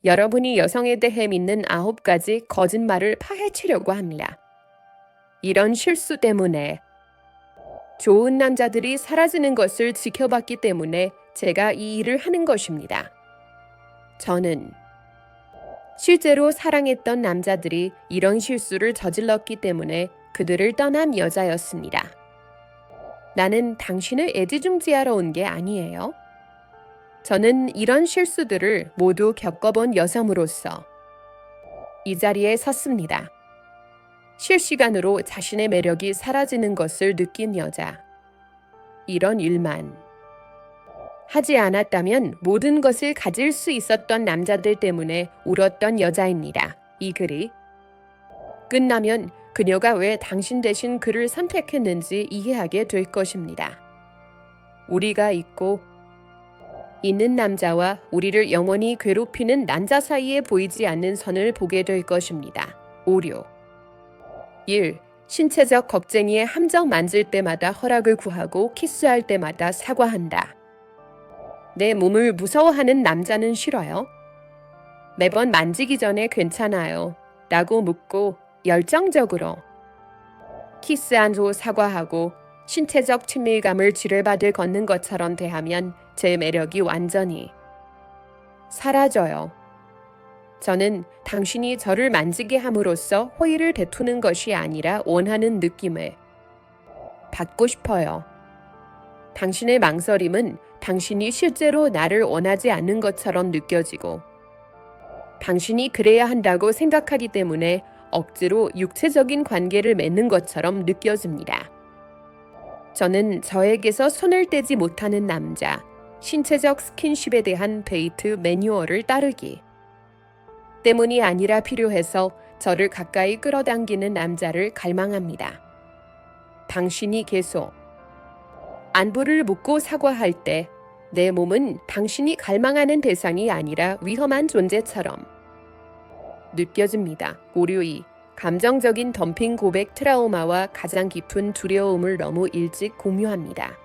여러분이 여성에 대해 믿는 9가지 거짓말을 파헤치려고 합니다. 이런 실수 때문에 좋은 남자들이 사라지는 것을 지켜봤기 때문에 제가 이 일을 하는 것입니다. 저는 실제로 사랑했던 남자들이 이런 실수를 저질렀기 때문에 그들을 떠난 여자였습니다. 나는 당신을 애지중지하러 온 게 아니에요. 저는 이런 실수들을 모두 겪어본 여성으로서 이 자리에 섰습니다. 실시간으로 자신의 매력이 사라지는 것을 느낀 여자. 이런 일만 하지 않았다면 모든 것을 가질 수 있었던 남자들 때문에 울었던 여자입니다. 이 글이 끝나면 그녀가 왜 당신 대신 그를 선택했는지 이해하게 될 것입니다. 우리가 있고 있는 남자와 우리를 영원히 괴롭히는 난자 사이에 보이지 않는 선을 보게 될 것입니다. 오류 1. 신체적 겁쟁이의 함정 만질 때마다 허락을 구하고 키스할 때마다 사과한다. 내 몸을 무서워하는 남자는 싫어요? 매번 만지기 전에 괜찮아요 라고 묻고 열정적으로 키스한 후 사과하고 신체적 친밀감을 지뢰밭을 걷는 것처럼 대하면 제 매력이 완전히 사라져요. 저는 당신이 저를 만지게 함으로써 호의를 베푸는 것이 아니라 원하는 느낌을 받고 싶어요. 당신의 망설임은 당신이 실제로 나를 원하지 않는 것처럼 느껴지고 당신이 그래야 한다고 생각하기 때문에 억지로 육체적인 관계를 맺는 것처럼 느껴집니다. 저는 저에게서 손을 떼지 못하는 남자, 신체적 스킨십에 대한 데이트 매뉴얼을 따르기 때문이 아니라 필요해서 저를 가까이 끌어당기는 남자를 갈망합니다. 당신이 계속 안부를 묻고 사과할 때 내 몸은 당신이 갈망하는 대상이 아니라 위험한 존재처럼 느껴집니다. 오류 2. 감정적인 덤핑 고백 트라우마와 가장 깊은 두려움을 너무 일찍 공유합니다.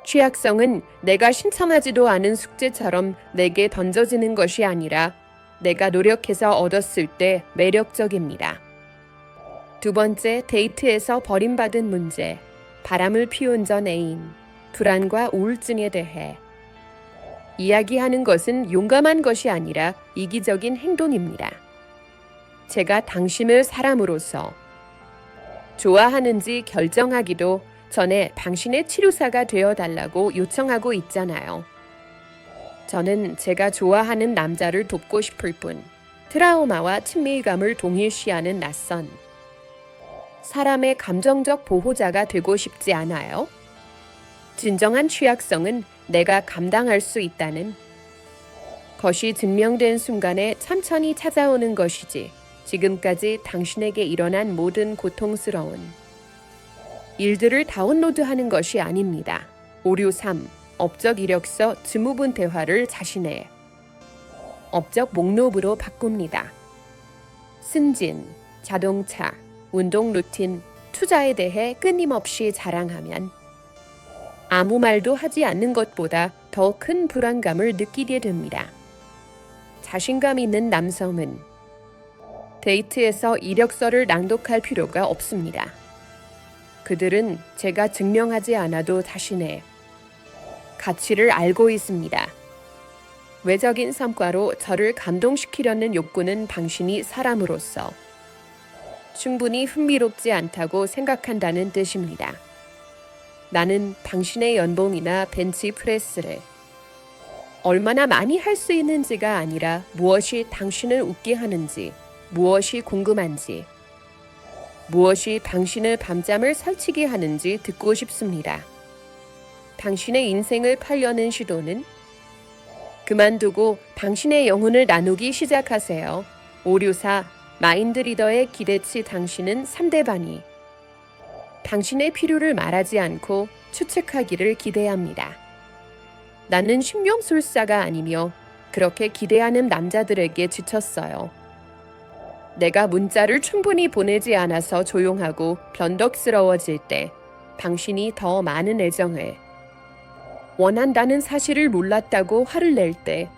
취약성은 내가 신청하지도 않은 숙제처럼 내게 던져지는 것이 아니라 내가 노력해서 얻었을 때 매력적입니다. 두 번째, 데이트에서 버림받은 문제, 바람을 피운 전 애인, 불안과 우울증에 대해 이야기하는 것은 용감한 것이 아니라 이기적인 행동입니다. 제가 당신을 사람으로서 좋아하는지 결정하기도 전에 당신의 치료사가 되어달라고 요청하고 있잖아요. 저는 제가 좋아하는 남자를 돕고 싶을 뿐 트라우마와 친밀감을 동일시하는 낯선 사람의 감정적 보호자가 되고 싶지 않아요. 진정한 취약성은 내가 감당할 수 있다는 것이 증명된 순간에 천천히 찾아오는 것이지 지금까지 당신에게 일어난 모든 고통스러운 일들을 다운로드하는 것이 아닙니다. 오류 3. 업적 이력서 증후군 대화를 자신의 업적 목록으로 바꿉니다. 승진, 자동차, 운동 루틴, 투자에 대해 끊임없이 자랑하면 아무 말도 하지 않는 것보다 더 큰 불안감을 느끼게 됩니다. 자신감 있는 남성은 데이트에서 이력서를 낭독할 필요가 없습니다. 그들은 제가 증명하지 않아도 자신의 가치를 알고 있습니다. 외적인 성과로 저를 감동시키려는 욕구는 당신이 사람으로서 충분히 흥미롭지 않다고 생각한다는 뜻입니다. 나는 당신의 연봉이나 벤치프레스를 얼마나 많이 할 수 있는지가 아니라 무엇이 당신을 웃게 하는지, 무엇이 궁금한지, 무엇이 당신을 밤잠을 설치게 하는지 듣고 싶습니다. 당신의 인생을 팔려는 시도는 그만두고 당신의 영혼을 나누기 시작하세요. 오류 4. 마인드 리더의 기대치. 당신은 상대방이 당신의 필요를 말하지 않고 추측하기를 기대합니다. 나는 신명술사가 아니며 그렇게 기대하는 남자들에게 지쳤어요. 내가 문자를 충분히 보내지 않아서 조용하고 변덕스러워질 때 당신이 더 많은 애정을 원한다는 사실을 몰랐다고 화를 낼 때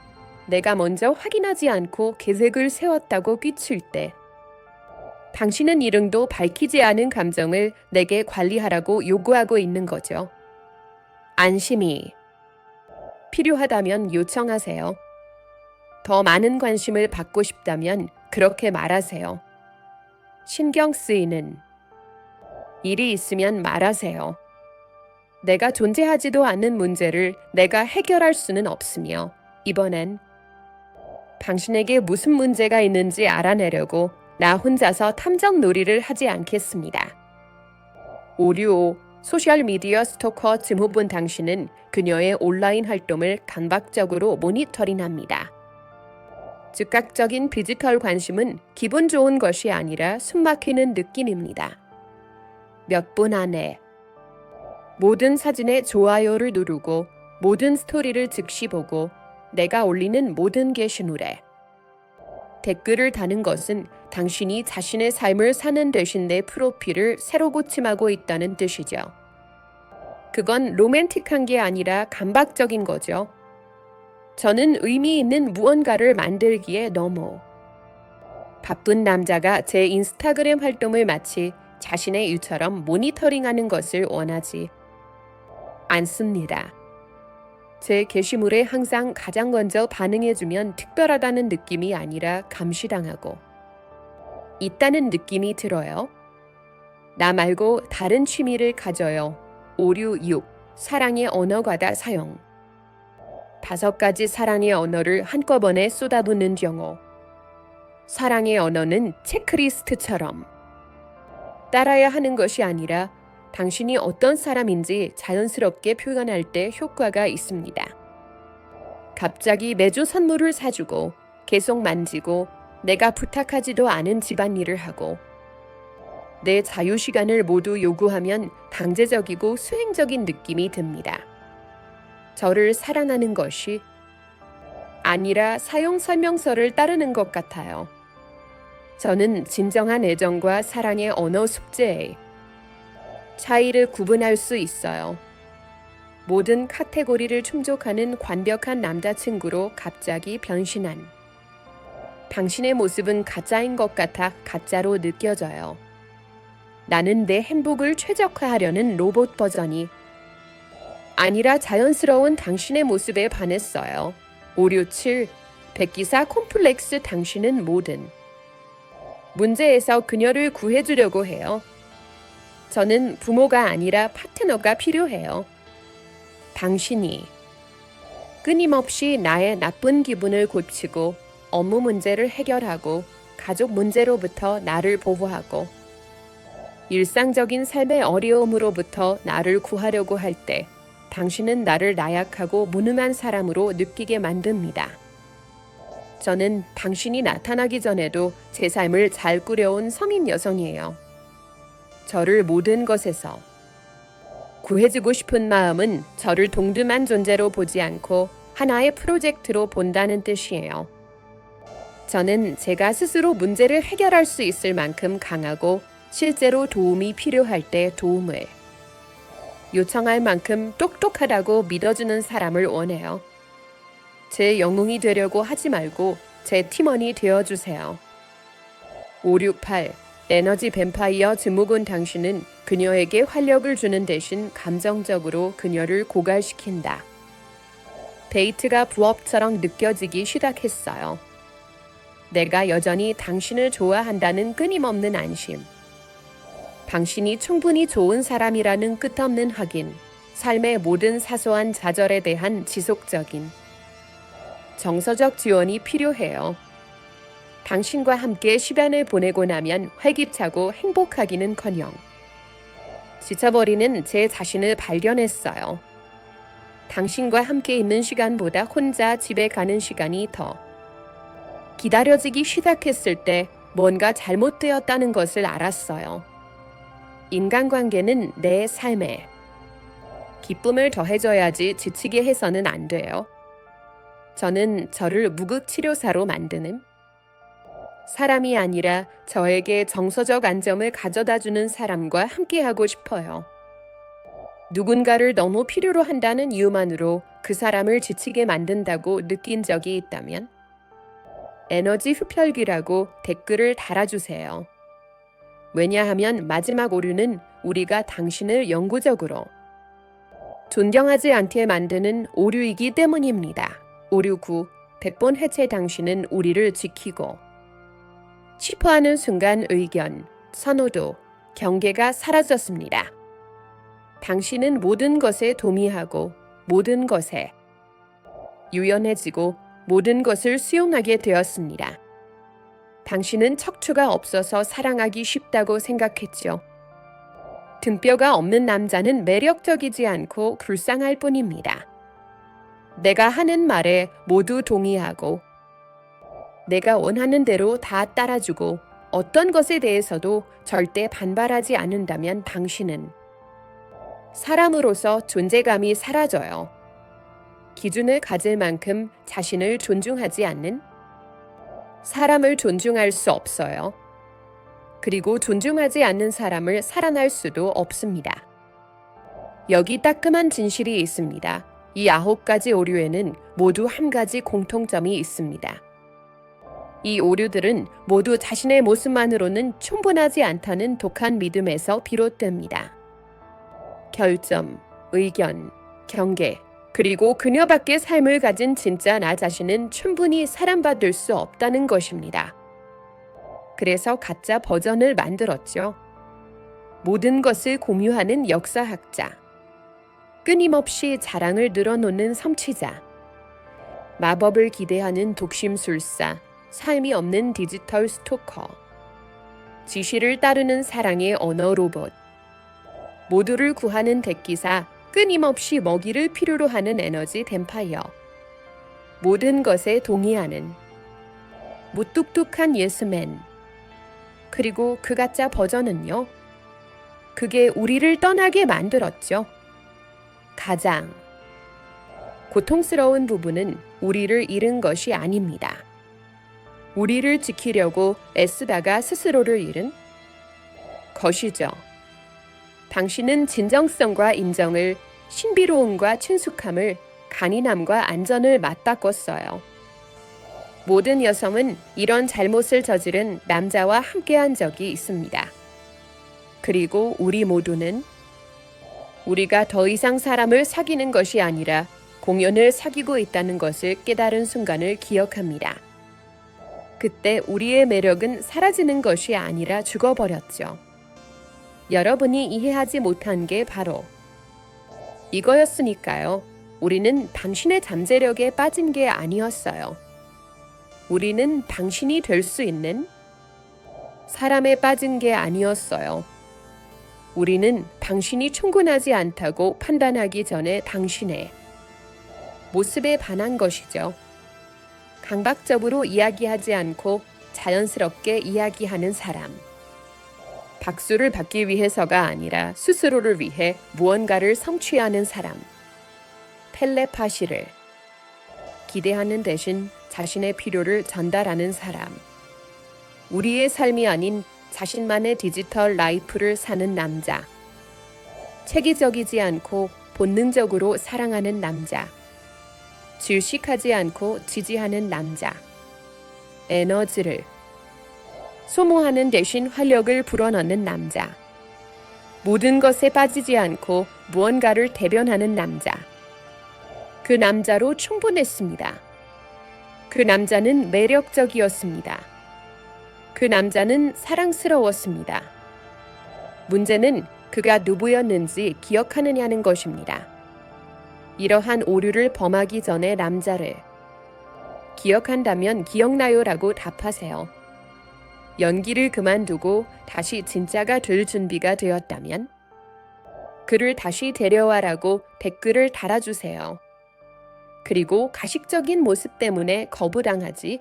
내가 먼저 확인하지 않고 계획을 세웠다고 끼칠 때, 당신은 이름도 밝히지 않은 감정을 내게 관리하라고 요구하고 있는 거죠. 안심이 필요하다면 요청하세요. 더 많은 관심을 받고 싶다면 그렇게 말하세요. 신경 쓰이는 일이 있으면 말하세요. 내가 존재하지도 않는 문제를 내가 해결할 수는 없으며 이번엔 당신에게 무슨 문제가 있는지 알아내려고 나 혼자서 탐정 놀이를 하지 않겠습니다. 565 소셜미디어 스토커 증후군 당신은 그녀의 온라인 활동을 강박적으로 모니터링합니다. 즉각적인 피지컬 관심은 기분 좋은 것이 아니라 숨막히는 느낌입니다. 몇 분 안에 모든 사진에 좋아요를 누르고 모든 스토리를 즉시 보고 내가 올리는 모든 게시물에 댓글을 다는 것은 당신이 자신의 삶을 사는 대신 내 프로필을 새로 고침하고 있다는 뜻이죠. 그건 로맨틱한 게 아니라 강박적인 거죠. 저는 의미 있는 무언가를 만들기에 너무 바쁜 남자가 제 인스타그램 활동을 마치 자신의 일처럼 모니터링하는 것을 원하지 않습니다. 제 게시물에 항상 가장 먼저 반응해주면 특별하다는 느낌이 아니라 감시당하고 있다는 느낌이 들어요. 나 말고 다른 취미를 가져요. 566 사랑의 언어 과다 사용 5가지 사랑의 언어를 한꺼번에 쏟아붓는 경우 사랑의 언어는 체크리스트처럼 따라야 하는 것이 아니라 당신이 어떤 사람인지 자연스럽게 표현할 때 효과가 있습니다. 갑자기 매주 선물을 사주고 계속 만지고 내가 부탁하지도 않은 집안일을 하고 내 자유시간을 모두 요구하면 강제적이고 수행적인 느낌이 듭니다. 저를 사랑하는 것이 아니라 사용 설명서를 따르는 것 같아요. 저는 진정한 애정과 사랑의 언어 숙제의 차이를 구분할 수 있어요. 모든 카테고리를 충족하는 완벽한 남자친구로 갑자기 변신한 당신의 모습은 가짜인 것 같아 가짜로 느껴져요. 나는 내 행복을 최적화하려는 로봇 버전이 아니라 자연스러운 당신의 모습에 반했어요. 567 백기사 콤플렉스 당신은 모든 문제에서 그녀를 구해주려고 해요. 저는 부모가 아니라 파트너가 필요해요. 당신이 끊임없이 나의 나쁜 기분을 고치고 업무 문제를 해결하고 가족 문제로부터 나를 보호하고 일상적인 삶의 어려움으로부터 나를 구하려고 할 때 당신은 나를 나약하고 무능한 사람으로 느끼게 만듭니다. 저는 당신이 나타나기 전에도 제 삶을 잘 꾸려온 성인 여성이에요. 저를 모든 것에서 구해주고 싶은 마음은 저를 동등한 존재로 보지 않고 하나의 프로젝트로 본다는 뜻이에요. 저는 제가 스스로 문제를 해결할 수 있을 만큼 강하고 실제로 도움이 필요할 때 도움을 요청할 만큼 똑똑하다고 믿어주는 사람을 원해요. 제 영웅이 되려고 하지 말고 제 팀원이 되어주세요. 568 에너지 뱀파이어 증후군 당신은 그녀에게 활력을 주는 대신 감정적으로 그녀를 고갈시킨다. 데이트가 부업처럼 느껴지기 시작했어요. 내가 여전히 당신을 좋아한다는 끊임없는 안심. 당신이 충분히 좋은 사람이라는 끝없는 확인. 삶의 모든 사소한 좌절에 대한 지속적인 정서적 지원이 필요해요. 당신과 함께 시간을 보내고 나면 활기차고 행복하기는커녕 지쳐버리는 제 자신을 발견했어요. 당신과 함께 있는 시간보다 혼자 집에 가는 시간이 더 기다려지기 시작했을 때 뭔가 잘못되었다는 것을 알았어요. 인간관계는 내 삶에 기쁨을 더해줘야지 지치게 해서는 안 돼요. 저는 저를 무극치료사로 만드는 사람이 아니라 저에게 정서적 안정을 가져다주는 사람과 함께하고 싶어요. 누군가를 너무 필요로 한다는 이유만으로 그 사람을 지치게 만든다고 느낀 적이 있다면 에너지 흡혈귀라고 댓글을 달아주세요. 왜냐하면 마지막 오류는 우리가 당신을 영구적으로 존경하지 않게 만드는 오류이기 때문입니다. 오류 9. 100번 해체. 당신은 우리를 지키고 싶어하는 순간 의견, 선호도, 경계가 사라졌습니다. 당신은 모든 것에 동의하고 모든 것에 유연해지고 모든 것을 수용하게 되었습니다. 당신은 척추가 없어서 사랑하기 쉽다고 생각했죠. 등뼈가 없는 남자는 매력적이지 않고 불쌍할 뿐입니다. 내가 하는 말에 모두 동의하고 내가 원하는 대로 다 따라주고 어떤 것에 대해서도 절대 반발하지 않는다면 당신은 사람으로서 존재감이 사라져요. 기준을 가질 만큼 자신을 존중하지 않는 사람을 존중할 수 없어요. 그리고 존중하지 않는 사람을 사랑할 수도 없습니다. 여기 따끔한 진실이 있습니다. 이 9가지 오류에는 모두 한 가지 공통점이 있습니다. 이 오류들은 모두 자신의 모습만으로는 충분하지 않다는 독한 믿음에서 비롯됩니다. 결점, 의견, 경계, 그리고 그녀밖에 삶을 가진 진짜 나 자신은 충분히 사랑받을 수 없다는 것입니다. 그래서 가짜 버전을 만들었죠. 모든 것을 공유하는 역사학자, 끊임없이 자랑을 늘어놓는 성취자, 마법을 기대하는 독심술사, 삶이 없는 디지털 스토커, 지시를 따르는 사랑의 언어 로봇, 모두를 구하는 대기사, 끊임없이 먹이를 필요로 하는 에너지 뱀파이어, 모든 것에 동의하는 무뚝뚝한 예스맨. 그리고 그 가짜 버전은요. 그게 우리를 떠나게 만들었죠. 가장 고통스러운 부분은 우리를 잃은 것이 아닙니다. 우리를 지키려고 애쓰다가 스스로를 잃은 것이죠. 당신은 진정성과 인정을, 신비로움과 친숙함을, 간인함과 안전을 맞바꿨어요. 모든 여성은 이런 잘못을 저지른 남자와 함께한 적이 있습니다. 그리고 우리 모두는 우리가 더 이상 사람을 사귀는 것이 아니라 공연을 사귀고 있다는 것을 깨달은 순간을 기억합니다. 그때 우리의 매력은 사라지는 것이 아니라 죽어버렸죠. 여러분이 이해하지 못한 게 바로 이거였으니까요. 우리는 당신의 잠재력에 빠진 게 아니었어요. 우리는 당신이 될 수 있는 사람에 빠진 게 아니었어요. 우리는 당신이 충분하지 않다고 판단하기 전에 당신의 모습에 반한 것이죠. 강박적으로 이야기하지 않고 자연스럽게 이야기하는 사람. 박수를 받기 위해서가 아니라 스스로를 위해 무언가를 성취하는 사람. 텔레파시를 기대하는 대신 자신의 필요를 전달하는 사람. 우리의 삶이 아닌 자신만의 디지털 라이프를 사는 남자. 체계적이지 않고 본능적으로 사랑하는 남자. 질식하지 않고 지지하는 남자. 에너지를 소모하는 대신 활력을 불어넣는 남자. 모든 것에 빠지지 않고 무언가를 대변하는 남자. 그 남자로 충분했습니다. 그 남자는 매력적이었습니다. 그 남자는 사랑스러웠습니다. 문제는 그가 누구였는지 기억하느냐는 것입니다. 이러한 오류를 범하기 전에 남자를 기억한다면 기억나요라고 답하세요. 연기를 그만두고 다시 진짜가 될 준비가 되었다면 그를 다시 데려와라고 댓글을 달아주세요. 그리고 가식적인 모습 때문에 거부당하지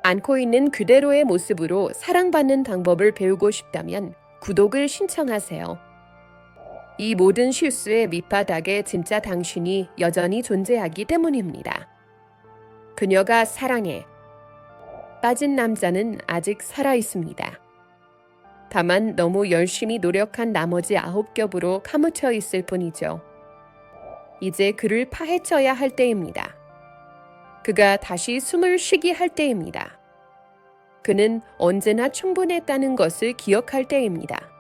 않고 있는 그대로의 모습으로 사랑받는 방법을 배우고 싶다면 구독을 신청하세요. 이 모든 실수의 밑바닥에 진짜 당신이 여전히 존재하기 때문입니다. 그녀가 사랑에 빠진 남자는 아직 살아 있습니다. 다만 너무 열심히 노력한 나머지 9겹으로 카무쳐 있을 뿐이죠. 이제 그를 파헤쳐야 할 때입니다. 그가 다시 숨을 쉬게 할 때입니다. 그는 언제나 충분했다는 것을 기억할 때입니다.